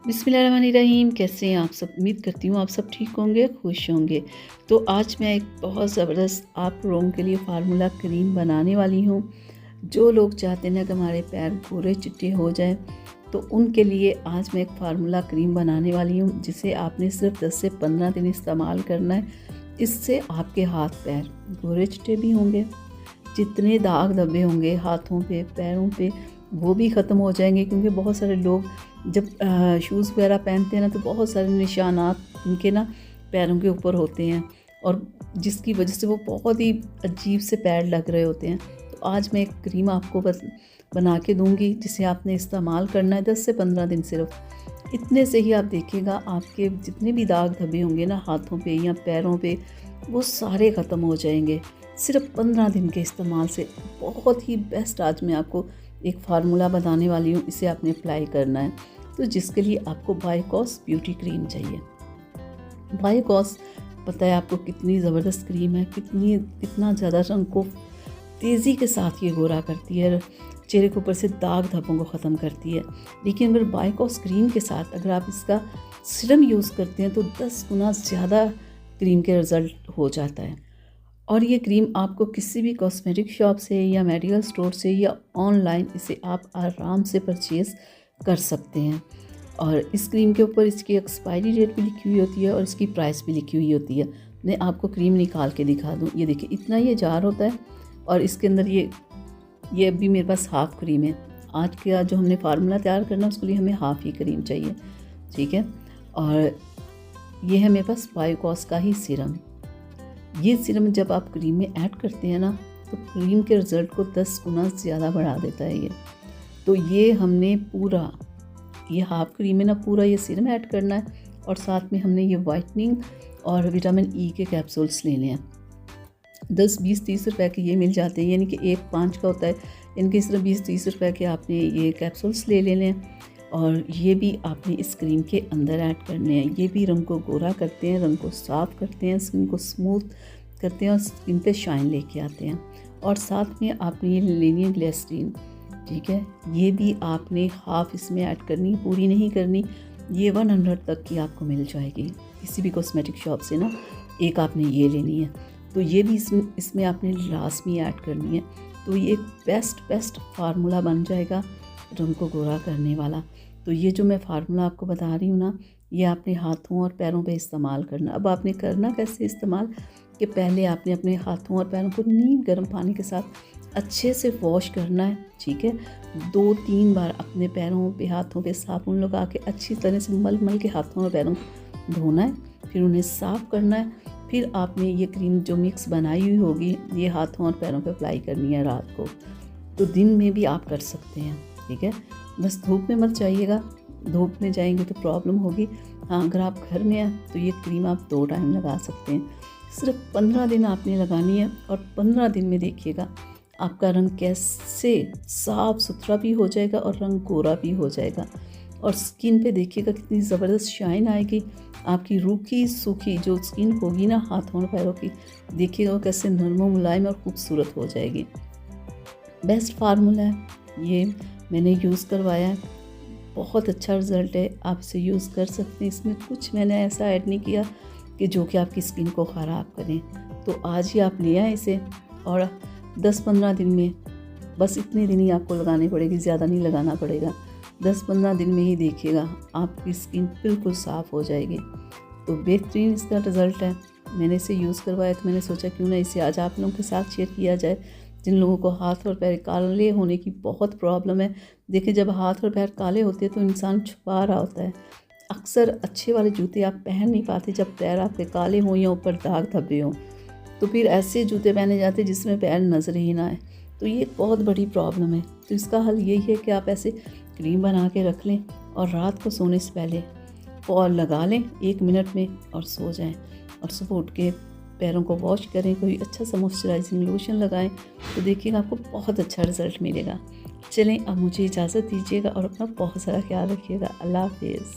बिस्मिल्लाहिर्रहमानिर्रहीम। कैसे हैं आप सब? उम्मीद करती हूँ आप सब ठीक होंगे, खुश होंगे। तो आज मैं एक बहुत ज़बरदस्त आप लोगों के लिए फार्मूला क्रीम बनाने वाली हूँ। जो लोग चाहते हैं ना कि हमारे पैर गोरे चिट्टे हो जाएं, तो उनके लिए आज मैं एक फार्मूला क्रीम बनाने वाली हूँ, जिसे आपने सिर्फ 10 से 15 दिन इस्तेमाल करना है। इससे आपके हाथ पैर गोरे चिट्टे भी होंगे, जितने दाग धब्बे होंगे हाथों पे पैरों पे वो भी ख़त्म हो जाएंगे। क्योंकि बहुत सारे लोग जब शूज़ वगैरह पहनते हैं ना, तो बहुत सारे निशानात उनके ना पैरों के ऊपर होते हैं, और जिसकी वजह से वो बहुत ही अजीब से पैर लग रहे होते हैं। तो आज मैं एक क्रीम आपको बस बना के दूंगी, जिसे आपने इस्तेमाल करना है 10 से 15 दिन सिर्फ। इतने से ही आप देखिएगा आपके जितने भी दाग धब्बे होंगे ना हाथों पे या पैरों पे, वो सारे ख़त्म हो जाएंगे सिर्फ 15 दिन के इस्तेमाल से। बहुत ही बेस्ट आज मैं आपको एक फार्मूला बताने वाली हूँ, इसे आपने अप्लाई करना है। तो जिसके लिए आपको बायकॉस ब्यूटी क्रीम चाहिए। बायकॉस पता है आपको कितनी ज़बरदस्त क्रीम है, कितना ज़्यादा रंग को तेज़ी के साथ ये गोरा करती है, चेहरे के ऊपर से दाग धब्बों को ख़त्म करती है। लेकिन अगर बायकॉस क्रीम के साथ अगर आप इसका सीरम यूज़ करते हैं तो 10 गुना ज़्यादा क्रीम के रिज़ल्ट हो जाता है। और ये क्रीम आपको किसी भी कॉस्मेटिक शॉप से या मेडिकल स्टोर से या ऑनलाइन इसे आप आराम से परचेज़ कर सकते हैं। और इस क्रीम के ऊपर इसकी एक्सपायरी डेट भी लिखी हुई होती है और इसकी प्राइस भी लिखी हुई होती है। मैं आपको क्रीम निकाल के दिखा दूँ। ये देखिए, इतना ये जार होता है और इसके अंदर ये अभी मेरे पास हाफ़ क्रीम है। आज का जो हमने फार्मूला तैयार करना है उसके लिए हमें हाफ़ ही क्रीम चाहिए, ठीक है। और ये है मेरे पास बायोकॉस का ही सीरम। ये सीरम जब आप क्रीम में ऐड करते हैं ना, तो क्रीम के रिज़ल्ट को 10 गुना ज़्यादा बढ़ा देता है ये। तो ये हमने पूरा ये हाफ़ क्रीम में ना पूरा ये सीरम ऐड करना है, और साथ में हमने ये वाइटनिंग और विटामिन ई के कैप्सूल्स लेने हैं। 10, 20, 30 रुपए के ये मिल जाते हैं, यानी कि एक 5 का होता है। इनके सिर्फ 20-30 रुपए के आपने ये कैप्सूल्स ले लेने हैं, और ये भी आपने इस क्रीम के अंदर ऐड करने हैं। ये भी रंग को गोरा करते हैं, रंग को साफ़ करते हैं, स्किन को स्मूथ करते हैं और स्किन पे शाइन लेके आते हैं। और साथ में आपने ये लेनी है ग्लिसरीन, ठीक है। ये भी आपने हाफ़ इसमें ऐड करनी, पूरी नहीं करनी। ये 100 तक की आपको मिल जाएगी किसी भी कॉस्मेटिक शॉप से ना। एक आपने ये लेनी है, तो ये भी इसमें आपने लाजमी ऐड करनी है। तो ये एक बेस्ट फार्मूला बन जाएगा रंग को गोरा करने वाला। तो ये जो मैं फार्मूला आपको बता रही हूँ ना, ये आपने हाथों और पैरों पे इस्तेमाल करना। अब आपने करना कैसे इस्तेमाल, कि पहले आपने अपने हाथों और पैरों को नीम गर्म पानी के साथ अच्छे से वॉश करना है, ठीक है। 2-3 बार अपने पैरों पे हाथों पे साबुन लगा के अच्छी तरह से मल के हाथों और पैरों को धोना है, फिर उन्हें साफ़ करना है। फिर आपने ये क्रीम जो मिक्स बनाई हुई होगी, ये हाथों और पैरों पे अप्लाई करनी है रात को। तो दिन में भी आप कर सकते हैं, ठीक है। बस धूप में मत जाइएगा, धूप में जाएंगे तो प्रॉब्लम होगी। हाँ, अगर आप घर में हैं तो ये क्रीम आप 2 टाइम लगा सकते हैं। सिर्फ 15 दिन आपने लगानी है, और 15 दिन में देखिएगा आपका रंग कैसे साफ़ सुथरा भी हो जाएगा और रंग गोरा भी हो जाएगा। और स्किन पे देखिएगा कितनी ज़बरदस्त शाइन आएगी। आपकी रूखी सूखी जो स्किन होगी ना हाथों और पैरों की, देखिएगा कैसे नरम मुलायम और खूबसूरत हो जाएगी। बेस्ट फार्मूला है ये, मैंने यूज़ करवाया है, बहुत अच्छा रिज़ल्ट है। आप इसे यूज़ कर सकते हैं। इसमें कुछ मैंने ऐसा ऐड नहीं किया कि जो कि आपकी स्किन को ख़राब करें। तो आज ही आप ले आएँ इसे, और 10-15 दिन में, बस इतने दिन ही आपको लगानी पड़ेगी, ज़्यादा नहीं लगाना पड़ेगा। 10-15 दिन में ही देखिएगा आपकी स्किन बिल्कुल साफ़ हो जाएगी। तो बेहतरीन इसका रिज़ल्ट है। मैंने इसे यूज़ करवाया तो मैंने सोचा क्यों ना इसे आज आप लोगों के साथ शेयर किया जाए, जिन लोगों को हाथ और पैर काले होने की बहुत प्रॉब्लम है। देखिए, जब हाथ और पैर काले होते हैं तो इंसान छुपा रहा होता है। अक्सर अच्छे वाले जूते आप पहन नहीं पाते जब पैर आपके काले हों या ऊपर दाग धब्बे हों, तो फिर ऐसे जूते पहने जाते हैं जिसमें पैर नज़र ही ना आए। तो ये बहुत बड़ी प्रॉब्लम है। तो इसका हल यही है कि आप ऐसे क्रीम बना के रख लें, और रात को सोने से पहले और लगा लें 1 मिनट में, और सो जाएं। और सुबह उठ के पैरों को वॉश करें, कोई अच्छा सा मॉइस्चराइजिंग लोशन लगाएं, तो देखिएगा आपको बहुत अच्छा रिज़ल्ट मिलेगा। चलें, अब मुझे इजाज़त दीजिएगा और अपना बहुत सारा ख्याल रखिएगा। अल्लाह हाफ़िज़।